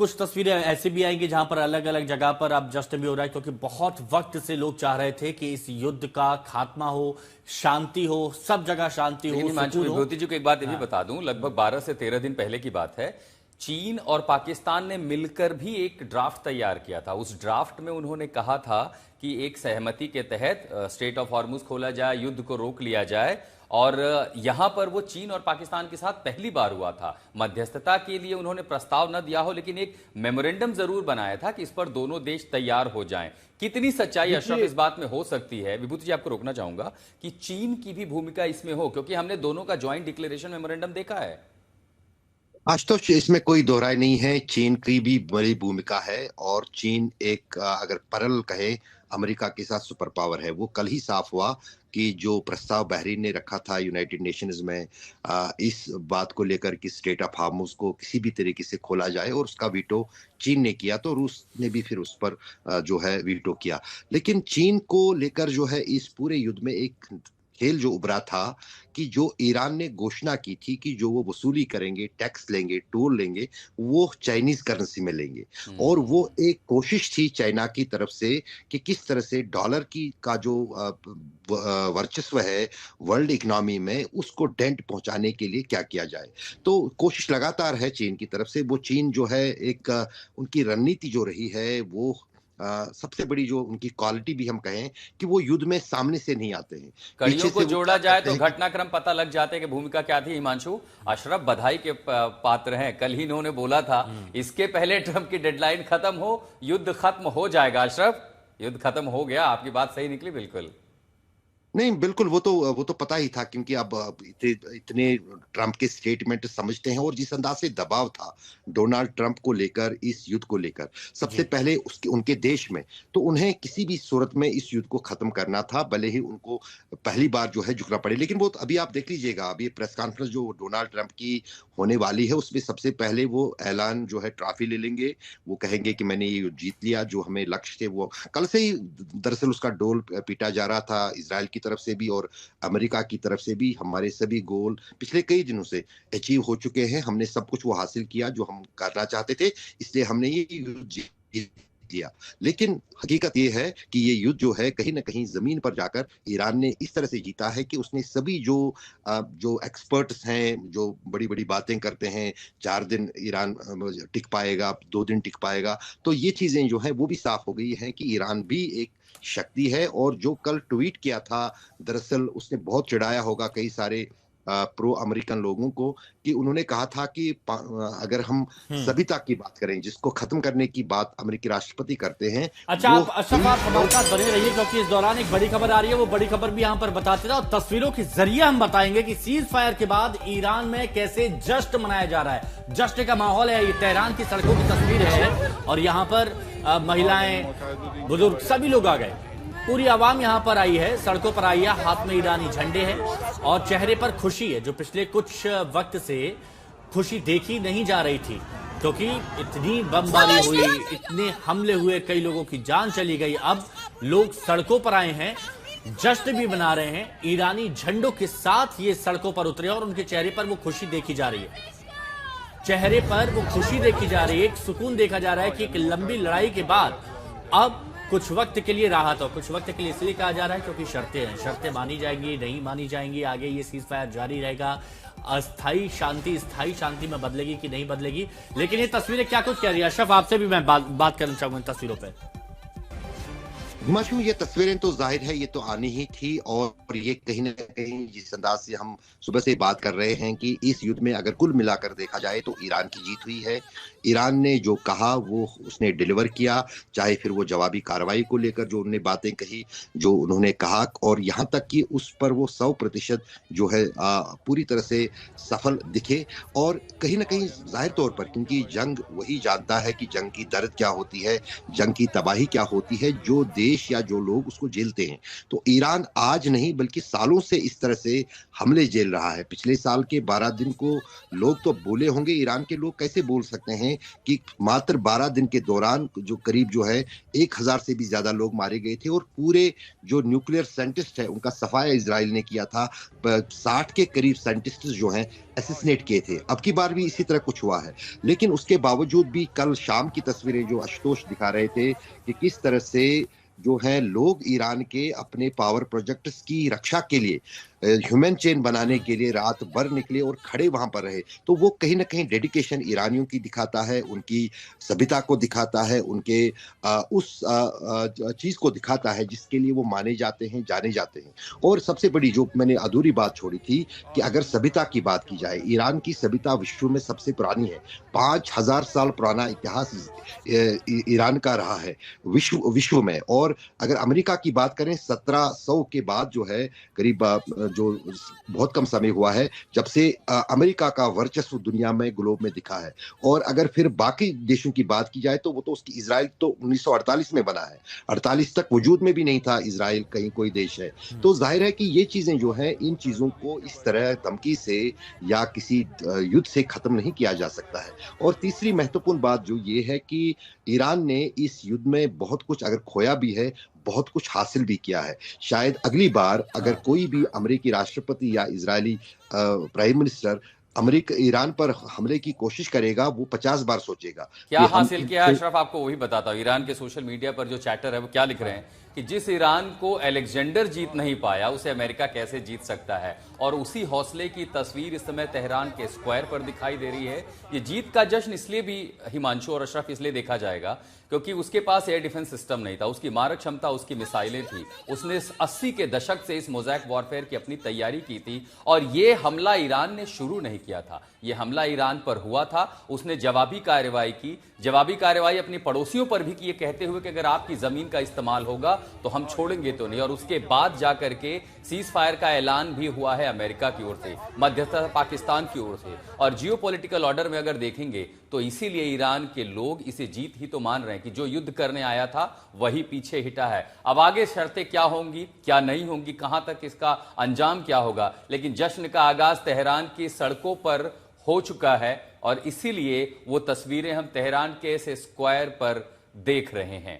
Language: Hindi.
कुछ तस्वीरें ऐसे भी आएंगी जहां पर अलग अलग जगह पर अब जश्न भी हो रहा है, क्योंकि बहुत वक्त से लोग चाह रहे थे कि इस युद्ध का खात्मा हो, शांति हो, सब जगह शांति हो, सुकून हो। विभूति जी को एक बात ये भी बता दूं, लगभग 12 से 13 दिन पहले की बात है। चीन और पाकिस्तान ने मिलकर भी एक ड्राफ्ट तैयार किया था। उस ड्राफ्ट में उन्होंने कहा था कि एक सहमति के तहत स्ट्रेट ऑफ हॉर्मुज खोला जाए, युद्ध को रोक लिया जाए। और यहां पर वो चीन और पाकिस्तान के साथ पहली बार हुआ था। मध्यस्थता के लिए उन्होंने प्रस्ताव न दिया हो, लेकिन एक मेमोरेंडम जरूर बनाया था कि इस पर दोनों देश तैयार हो जाएं। कितनी सच्चाई अशरफ इस बात में हो सकती है? विभूति जी, आपको रोकना चाहूंगा कि चीन की भी भूमिका इसमें हो, क्योंकि हमने दोनों का ज्वाइंट डिक्लेरेशन मेमोरेंडम देखा है। आशुतोष, इसमें कोई दोहराई नहीं है, चीन की भी बड़ी भूमिका है। और चीन एक अगर पैरेलल कहे अमेरिका के साथ सुपर पावर है। वो कल ही साफ हुआ कि जो प्रस्ताव बहरीन ने रखा था यूनाइटेड नेशंस में इस बात को लेकर कि स्ट्रेट ऑफ हार्मुज को किसी भी तरीके से खोला जाए, और उसका वीटो चीन ने किया, तो रूस ने भी फिर उस पर जो है वीटो किया। लेकिन चीन को लेकर जो है इस पूरे युद्ध में एक खेल जो उभरा था कि जो ईरान ने घोषणा की थी कि जो वो वसूली करेंगे, टैक्स लेंगे, टोल लेंगे, वो चाइनीज करेंसी में लेंगे। और वो एक कोशिश थी चाइना की तरफ से कि किस तरह से डॉलर की का जो वर्चस्व है वर्ल्ड इकोनॉमी में, उसको डेंट पहुंचाने के लिए क्या किया जाए। तो कोशिश लगातार है चीन की तरफ से। वो चीन जो है एक उनकी रणनीति जो रही है वो सबसे बड़ी जो उनकी क्वालिटी भी हम कहें कि वो युद्ध में सामने से नहीं आते हैं, कड़ियों को जोड़ा जाए तो घटनाक्रम पता लग जाते हैं कि भूमिका क्या थी। हिमांशु, अशरफ बधाई के पात्र हैं। कल ही इन्होंने बोला था इसके पहले ट्रंप की डेडलाइन खत्म हो, युद्ध खत्म हो जाएगा। अशरफ, युद्ध खत्म हो गया, आपकी बात सही निकली बिल्कुल। नहीं, बिल्कुल, वो तो पता ही था, क्योंकि अब इतने ट्रंप के स्टेटमेंट समझते हैं, और जिस अंदाज से दबाव था डोनाल्ड ट्रंप को लेकर, इस युद्ध को लेकर सबसे पहले उनके देश में, तो उन्हें किसी भी सूरत में इस युद्ध को खत्म करना था, भले ही उनको पहली बार जो है झुकना पड़े। लेकिन वो अभी आप देख लीजिएगा, अभी प्रेस कॉन्फ्रेंस जो डोनाल्ड ट्रंप की होने वाली है, उसमें सबसे पहले वो ऐलान जो है ट्रॉफी ले लेंगे। वो कहेंगे कि मैंने ये जीत लिया, जो हमें लक्ष्य थे वो कल से ही दरअसल उसका डोल पीटा जा रहा था। इजराइल की तरफ से भी और अमेरिका की तरफ से भी हमारे सभी गोल पिछले कई दिनों से अचीव हो चुके हैं। हमने सब कुछ वो हासिल किया जो हम करना चाहते थे, इसलिए हमने ये युद्ध जीत लिया। लेकिन हकीकत ये है कि ये युद्ध जो है कहीं ना कहीं जमीन पर जाकर ईरान ने इस तरह से जीता है कि उसने सभी जो एक्सपर्ट्स हैं, जो बड़ी बड़ी बातें करते हैं, 4 दिन ईरान टिक पाएगा, 2 दिन टिक पाएगा, तो ये चीजें जो है वो भी साफ हो गई हैं कि ईरान भी एक शक्ति है। और जो कल ट्वीट किया था, दरअसल उसने बहुत चिढ़ाया होगा कई सारे प्रो अमेरिकन लोगों को, कि उन्होंने कहा था कि अगर हम सभ्यता की बात करें, जिसको खत्म करने की बात अमेरिकी राष्ट्रपति करते हैं। अच्छा, आप अशरफ, आप हमारे साथ बने रहिए, क्योंकि इस दौरान एक बड़ी खबर आ रही है। वो बड़ी खबर भी यहाँ पर बताते रहे, और तस्वीरों के जरिए हम बताएंगे कि सीज फायर के बाद ईरान में कैसे जश्न मनाया जा रहा है। जश्न का माहौल है। ये तेहरान की सड़कों की तस्वीर है, और यहाँ पर महिलाएं, बुजुर्ग, सभी लोग आ गए। पूरी आवाम यहां पर आई है, सड़कों पर आई है, हाथ में ईरानी झंडे हैं और चेहरे पर खुशी है, जो पिछले कुछ वक्त से खुशी देखी नहीं जा रही थी, क्योंकि इतनी बमबारी हुई, इतने हमले हुए, कई लोगों की जान चली गई। अब लोग सड़कों पर आए हैं, जश्न भी मना रहे हैं, ईरानी झंडों के साथ ये सड़कों पर उतरे, और उनके चेहरे पर वो खुशी देखी जा रही है। चेहरे पर वो खुशी देखी जा रही है, एक सुकून देखा जा रहा है कि एक लंबी लड़ाई के बाद अब कुछ वक्त के लिए राहत हो। कुछ वक्त के लिए इसलिए कहा जा रहा है क्योंकि शर्तें हैं, शर्तें मानी जाएंगी, नहीं मानी जाएंगी, आगे ये सीज फायर जारी रहेगा, अस्थाई शांति स्थायी शांति में बदलेगी कि नहीं बदलेगी। लेकिन ये तस्वीरें क्या कुछ कह रही है? अशरफ, आपसे भी मैं बात करना चाहूंगा इन तस्वीरों पर। हिमांशु, ये तस्वीरें तो जाहिर है ये तो आनी ही थी, और ये कहीं ना कहीं जिस अंदाज से हम सुबह से बात कर रहे हैं कि इस युद्ध में अगर कुल मिलाकर देखा जाए तो ईरान की जीत हुई है। ईरान ने जो कहा वो उसने डिलीवर किया, चाहे फिर वो जवाबी कार्रवाई को लेकर जो उन्होंने बातें कही, जो उन्होंने कहा, और यहाँ तक कि उस पर वो 100% जो है पूरी तरह से सफल दिखे। और कहीं ना कहीं जाहिर तौर पर, क्योंकि जंग वही जानता है कि जंग की दर्द क्या होती है, जंग की तबाही क्या होती है, जो देश देश या जो लोग उसको झेलते हैं। तो ईरान आज नहीं बल्कि सालों से इस तरह से हमले झेल रहा है। पिछले साल के 12 दिन को लोग तो बोले होंगे, ईरान के लोग कैसे बोल सकते हैं कि मात्र 12 दिन के दौरान जो करीब जो है 1000 से भी ज्यादा लोग मारे गए थे, और पूरे जो न्यूक्लियर साइंटिस्ट है उनका सफाया इजराइल ने किया था। 60 के करीब साइंटिस्ट जो हैं असैसिनेट किए थे। अब की बार भी इसी तरह कुछ हुआ है, लेकिन उसके बावजूद भी कल शाम की तस्वीरें जो आशुतोष दिखा रहे थे कि किस तरह से जो है लोग ईरान के अपने पावर प्रोजेक्ट्स की रक्षा के लिए ह्यूमन चेन बनाने के लिए रात भर निकले और खड़े वहां पर रहे। तो वो कहीं ना कहीं डेडिकेशन ईरानियों की दिखाता है, उनकी सभ्यता को दिखाता है, उनके उस चीज को दिखाता है जिसके लिए वो माने जाते हैं, जाने जाते हैं। और सबसे बड़ी जो मैंने अधूरी बात छोड़ी थी कि अगर सभ्यता की बात की जाए, ईरान की सभ्यता विश्व में सबसे पुरानी है। 5000 साल पुराना इतिहास ईरान का रहा है विश्व में। और अगर अमेरिका की बात करें, 1700 के बाद जो है करीब जो बहुत कम समय हुआ है जब से अमेरिका का वर्चस्व दुनिया में ग्लोब में दिखा है। और अगर फिर बाकी देशों की बात की जाए तो वो तो उसकी इजराइल तो 1948 में बना है, 48 तक वजूद में भी नहीं था इजराइल कहीं कोई देश है। तो जाहिर है कि ये चीजें जो है, इन चीजों को इस तरह धमकी से या किसी युद्ध से खत्म नहीं किया जा सकता है। और तीसरी महत्वपूर्ण बात जो ये है कि ईरान ने इस युद्ध में बहुत कुछ अगर खोया भी है, बहुत कुछ हासिल भी किया है। शायद अगली बार अगर कोई भी अमेरिकी राष्ट्रपति या Israeli prime minister America Iran पर हमले की कोशिश करेगा, वो 50 बार सोचेगा क्या हासिल किया है। अशरफ, आपको वही बताता हूं, ईरान के सोशल मीडिया पर जो चैटर है वो क्या लिख रहे हैं कि जिस ईरान को अलेक्जेंडर जीत नहीं पाया उसे अमेरिका कैसे जीत सकता है। और उसी हौसले की तस्वीर इस समय तेहरान के स्क्वायर पर दिखाई दे रही है। ये जीत का जश्न इसलिए भी हिमांशु और अशरफ इसलिए देखा जाएगा क्योंकि उसके पास एयर डिफेंस सिस्टम नहीं था, उसकी मारक क्षमता, उसकी मिसाइलें थी। उसने 80 के दशक से इस मोज़ैक वॉरफेयर की अपनी तैयारी की थी और ये हमला ईरान ने शुरू नहीं किया था। ये हमला ईरान पर हुआ था, उसने जवाबी कार्रवाई की, जवाबी कार्रवाई अपने पड़ोसियों पर भी की, ये कहते हुए कि अगर आपकी जमीन का इस्तेमाल होगा तो हम छोड़ेंगे तो नहीं। और उसके बाद जाकर के सीज फायर का ऐलान भी हुआ है अमेरिका की ओर से, मध्यस्थता पाकिस्तान की ओर से। और जियोपॉलिटिकल ऑर्डर में अगर देखेंगे तो इसीलिए ईरान के लोग इसे जीत ही तो मान रहे हैं कि जो युद्ध करने आया था वही पीछे हिटा है। अब आगे शर्तें क्या होंगी, क्या नहीं होंगी, कहां तक इसका अंजाम क्या होगा, लेकिन जश्न का आगाज तेहरान की सड़कों पर हो चुका है और इसीलिए वो तस्वीरें हम तेहरान के इस स्क्वायर पर देख रहे हैं।